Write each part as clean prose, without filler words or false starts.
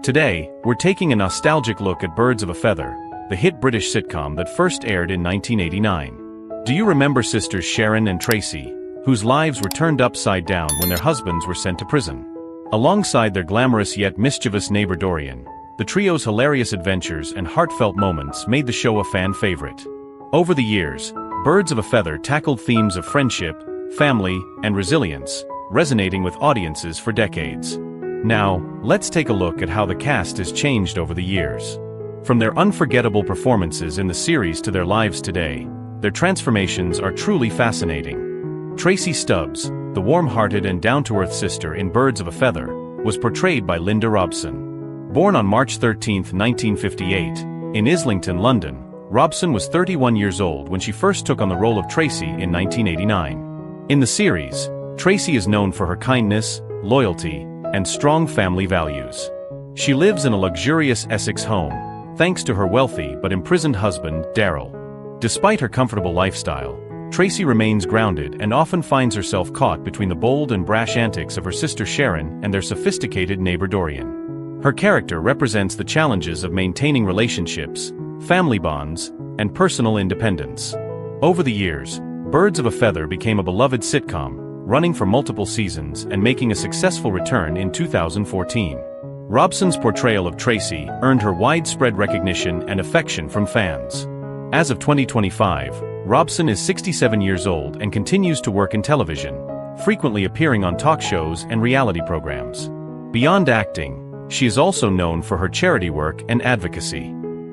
Today, we're taking a nostalgic look at Birds of a Feather, the hit British sitcom that first aired in 1989. Do you remember sisters Sharon and Tracey, whose lives were turned upside down when their husbands were sent to prison? Alongside their glamorous yet mischievous neighbor Dorien, the trio's hilarious adventures and heartfelt moments made the show a fan favorite. Over the years, Birds of a Feather tackled themes of friendship, family, and resilience, resonating with audiences for decades. Now, let's take a look at how the cast has changed over the years. From their unforgettable performances in the series to their lives today, their transformations are truly fascinating. Tracey Stubbs, the warm-hearted and down-to-earth sister in Birds of a Feather, was portrayed by Linda Robson. Born on March 13, 1958, in Islington, London, Robson was 31 years old when she first took on the role of Tracey in 1989. In the series, Tracey is known for her kindness, loyalty, and strong family values. She lives in a luxurious Essex home, thanks to her wealthy but imprisoned husband, Daryl. Despite her comfortable lifestyle, Tracey remains grounded and often finds herself caught between the bold and brash antics of her sister Sharon and their sophisticated neighbor Dorien. Her character represents the challenges of maintaining relationships, family bonds, and personal independence. Over the years, Birds of a Feather became a beloved sitcom, running for multiple seasons and making a successful return in 2014. Robson's portrayal of Tracey earned her widespread recognition and affection from fans. As of 2025, Robson is 67 years old and continues to work in television, frequently appearing on talk shows and reality programs. Beyond acting, she is also known for her charity work and advocacy.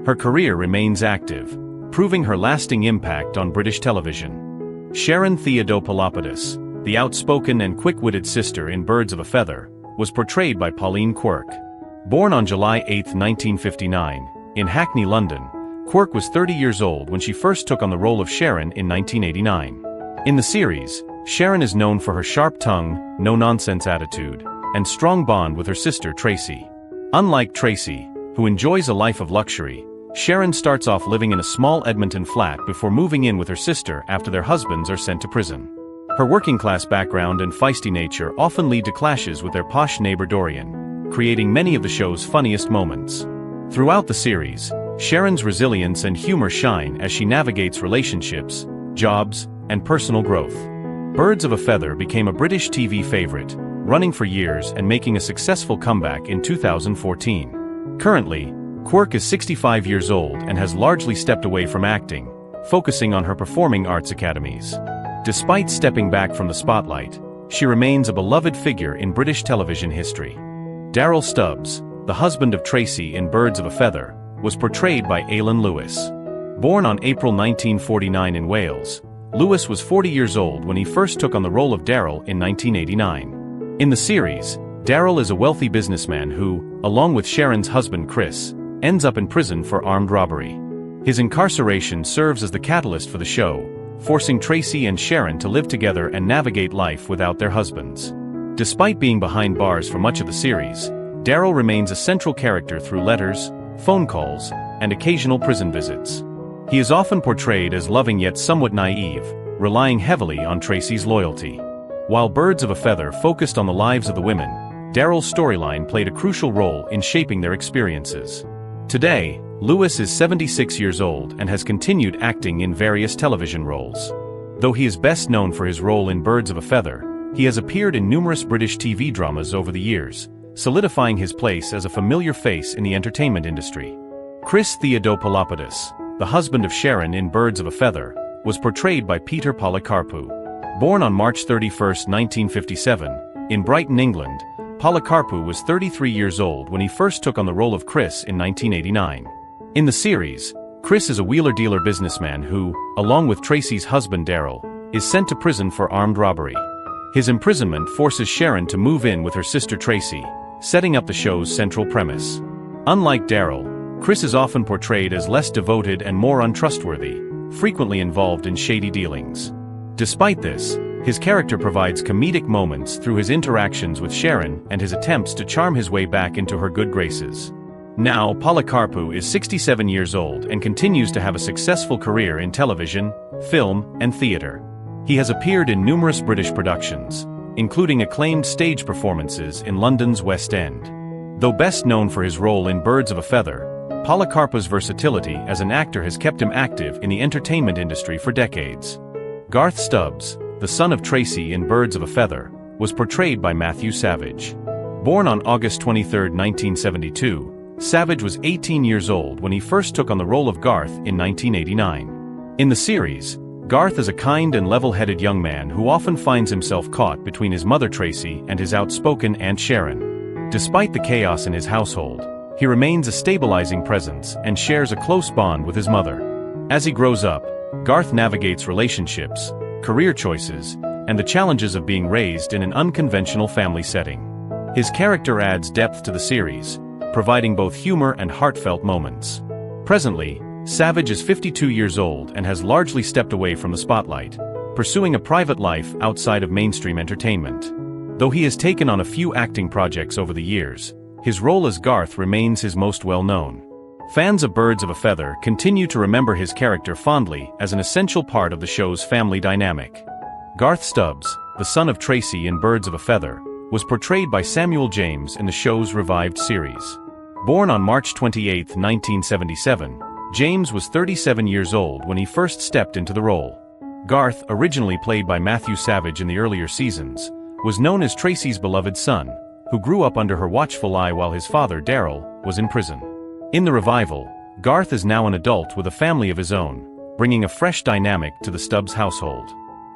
Her career remains active, proving her lasting impact on British television. Sharon Theodopolopoulos, the outspoken and quick-witted sister in Birds of a Feather, was portrayed by Pauline Quirke. Born on July 8, 1959, in Hackney, London, Quirke was 30 years old when she first took on the role of Sharon in 1989. In the series, Sharon is known for her sharp tongue, no-nonsense attitude, and strong bond with her sister Tracey. Unlike Tracey, who enjoys a life of luxury, Sharon starts off living in a small Edmonton flat before moving in with her sister after their husbands are sent to prison. Her working-class background and feisty nature often lead to clashes with their posh neighbor Dorien, creating many of the show's funniest moments. Throughout the series, Sharon's resilience and humor shine as she navigates relationships, jobs, and personal growth. Birds of a Feather became a British TV favorite, running for years and making a successful comeback in 2014. Currently, Quirke is 65 years old and has largely stepped away from acting, focusing on her performing arts academies. Despite stepping back from the spotlight, she remains a beloved figure in British television history. Daryl Stubbs, the husband of Tracey in Birds of a Feather, was portrayed by Aileen Lewis. Born on April 1949 in Wales, Lewis was 40 years old when he first took on the role of Daryl in 1989. In the series, Daryl is a wealthy businessman who, along with Sharon's husband Chris, ends up in prison for armed robbery. His incarceration serves as the catalyst for the show, forcing Tracey and Sharon to live together and navigate life without their husbands. Despite being behind bars for much of the series, Daryl remains a central character through letters, phone calls, and occasional prison visits. He is often portrayed as loving yet somewhat naive, relying heavily on Tracey's loyalty. While Birds of a Feather focused on the lives of the women, Daryl's storyline played a crucial role in shaping their experiences. Today, Lewis is 76 years old and has continued acting in various television roles. Though he is best known for his role in Birds of a Feather, he has appeared in numerous British TV dramas over the years, solidifying his place as a familiar face in the entertainment industry. Chris Theodopolopoulos, the husband of Sharon in Birds of a Feather, was portrayed by Peter Polycarpou. Born on March 31, 1957, in Brighton, England, Polycarpou was 33 years old when he first took on the role of Chris in 1989. In the series, Chris is a wheeler-dealer businessman who, along with Tracey's husband Daryl, is sent to prison for armed robbery. His imprisonment forces Sharon to move in with her sister Tracey, setting up the show's central premise. Unlike Daryl, Chris is often portrayed as less devoted and more untrustworthy, frequently involved in shady dealings. Despite this, his character provides comedic moments through his interactions with Sharon and his attempts to charm his way back into her good graces. Now, Polycarpou is 67 years old and continues to have a successful career in television, film, and theater. He has appeared in numerous British productions, including acclaimed stage performances in London's West End. Though best known for his role in Birds of a Feather, Policarpo's versatility as an actor has kept him active in the entertainment industry for decades. Garth Stubbs, the son of Tracey in Birds of a Feather, was portrayed by Matthew Savage. Born on August 23, 1972, Savage was 18 years old when he first took on the role of Garth in 1989. In the series, Garth is a kind and level-headed young man who often finds himself caught between his mother Tracey and his outspoken Aunt Sharon. Despite the chaos in his household, he remains a stabilizing presence and shares a close bond with his mother. As he grows up, Garth navigates relationships, career choices, and the challenges of being raised in an unconventional family setting. His character adds depth to the series, providing both humor and heartfelt moments. Presently, Savage is 52 years old and has largely stepped away from the spotlight, pursuing a private life outside of mainstream entertainment. Though he has taken on a few acting projects over the years, his role as Garth remains his most well-known. Fans of Birds of a Feather continue to remember his character fondly as an essential part of the show's family dynamic. Garth Stubbs, the son of Tracey in Birds of a Feather, was portrayed by Samuel James in the show's revived series. Born on March 28, 1977, James was 37 years old when he first stepped into the role. Garth, originally played by Matthew Savage in the earlier seasons, was known as Tracey's beloved son, who grew up under her watchful eye while his father, Daryl, was in prison. In the revival, Garth is now an adult with a family of his own, bringing a fresh dynamic to the Stubbs household.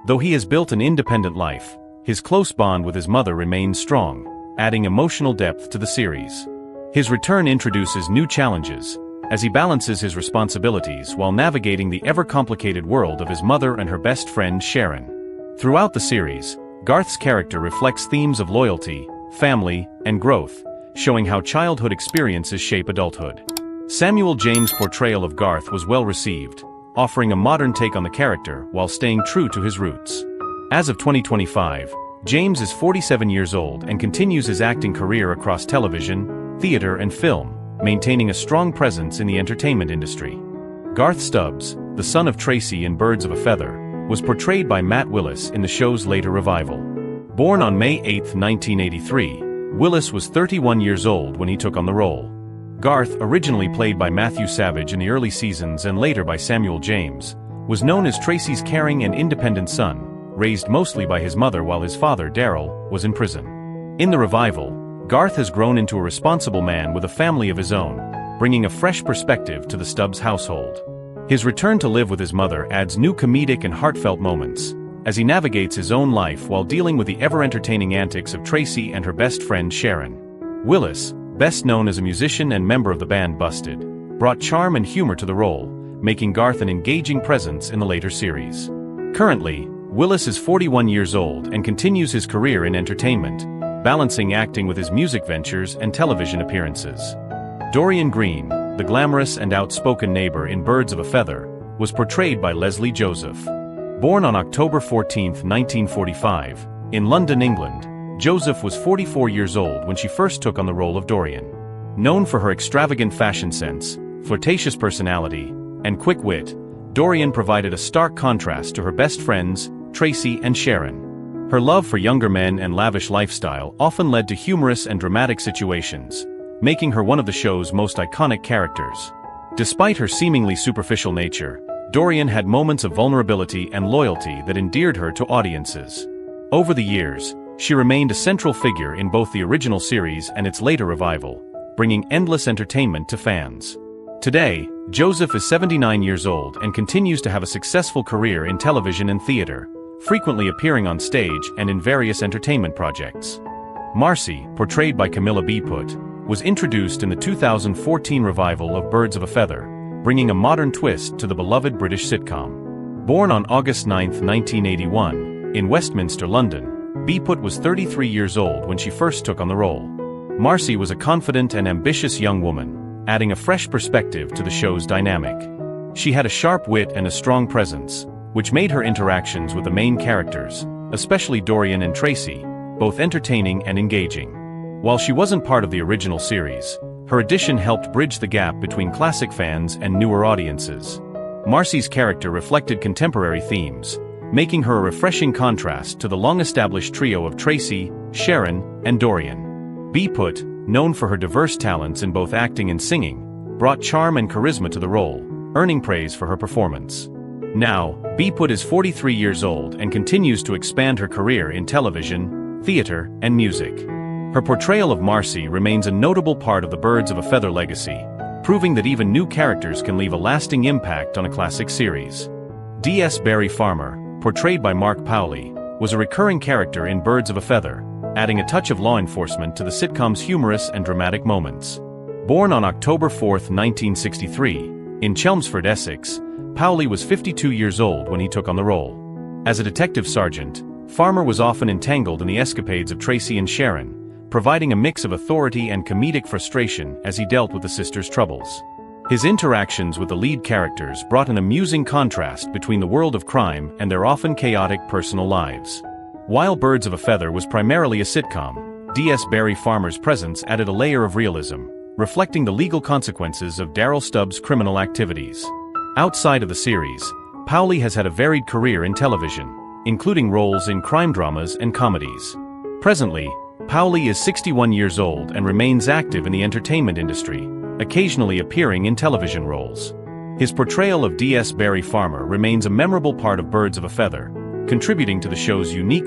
Though he has built an independent life, his close bond with his mother remains strong, adding emotional depth to the series. His return introduces new challenges, as he balances his responsibilities while navigating the ever-complicated world of his mother and her best friend Sharon. Throughout the series, Garth's character reflects themes of loyalty, family, and growth, showing how childhood experiences shape adulthood. Samuel James' portrayal of Garth was well received, offering a modern take on the character while staying true to his roots. As of 2025, James is 47 years old and continues his acting career across television, theater, and film, maintaining a strong presence in the entertainment industry. Garth Stubbs, the son of Tracey in Birds of a Feather, was portrayed by Matt Willis in the show's later revival. Born on May 8, 1983, Willis was 31 years old when he took on the role. Garth, originally played by Matthew Savage in the early seasons and later by Samuel James, was known as Tracey's caring and independent son, raised mostly by his mother while his father, Daryl, was in prison. In the revival, Garth has grown into a responsible man with a family of his own, bringing a fresh perspective to the Stubbs household. His return to live with his mother adds new comedic and heartfelt moments, as he navigates his own life while dealing with the ever-entertaining antics of Tracey and her best friend Sharon. Willis, best known as a musician and member of the band Busted, brought charm and humor to the role, making Garth an engaging presence in the later series. Currently, Willis is 41 years old and continues his career in entertainment, balancing acting with his music ventures and television appearances. Dorien Green, the glamorous and outspoken neighbor in Birds of a Feather, was portrayed by Lesley Joseph. Born on October 14, 1945, in London, England, Joseph was 44 years old when she first took on the role of Dorien. Known for her extravagant fashion sense, flirtatious personality, and quick wit, Dorien provided a stark contrast to her best friends, Tracey and Sharon. Her love for younger men and lavish lifestyle often led to humorous and dramatic situations, making her one of the show's most iconic characters. Despite her seemingly superficial nature, Dorien had moments of vulnerability and loyalty that endeared her to audiences. Over the years, she remained a central figure in both the original series and its later revival, bringing endless entertainment to fans. Today, Joseph is 79 years old and continues to have a successful career in television and theater, frequently appearing on stage and in various entertainment projects. Marcy, portrayed by Camilla Beeput, was introduced in the 2014 revival of Birds of a Feather, bringing a modern twist to the beloved British sitcom. Born on August 9, 1981, in Westminster, London, Beeput was 33 years old when she first took on the role. Marcy was a confident and ambitious young woman, adding a fresh perspective to the show's dynamic. She had a sharp wit and a strong presence, which made her interactions with the main characters, especially Dorien and Tracey, both entertaining and engaging. While she wasn't part of the original series, her addition helped bridge the gap between classic fans and newer audiences. Marcy's character reflected contemporary themes, making her a refreshing contrast to the long-established trio of Tracey, Sharon, and Dorien. Beeput, known for her diverse talents in both acting and singing, brought charm and charisma to the role, earning praise for her performance. Now, Beepwood is 43 years old and continues to expand her career in television, theater, and music. Her portrayal of Marcy remains a notable part of the Birds of a Feather legacy, proving that even new characters can leave a lasting impact on a classic series. D.S. Barry Farmer, portrayed by Mark Pauly, was a recurring character in Birds of a Feather, adding a touch of law enforcement to the sitcom's humorous and dramatic moments. Born on October 4, 1963, in Chelmsford, Essex, Pauly was 52 years old when he took on the role. As a detective sergeant, Farmer was often entangled in the escapades of Tracey and Sharon, providing a mix of authority and comedic frustration as he dealt with the sisters' troubles. His interactions with the lead characters brought an amusing contrast between the world of crime and their often chaotic personal lives. While Birds of a Feather was primarily a sitcom, D.S. Barry Farmer's presence added a layer of realism, reflecting the legal consequences of Darryl Stubbs' criminal activities. Outside of the series, Pauly has had a varied career in television, including roles in crime dramas and comedies. Presently, Pauly is 61 years old and remains active in the entertainment industry, occasionally appearing in television roles. His portrayal of D.S. Barry Farmer remains a memorable part of Birds of a Feather, contributing to the show's unique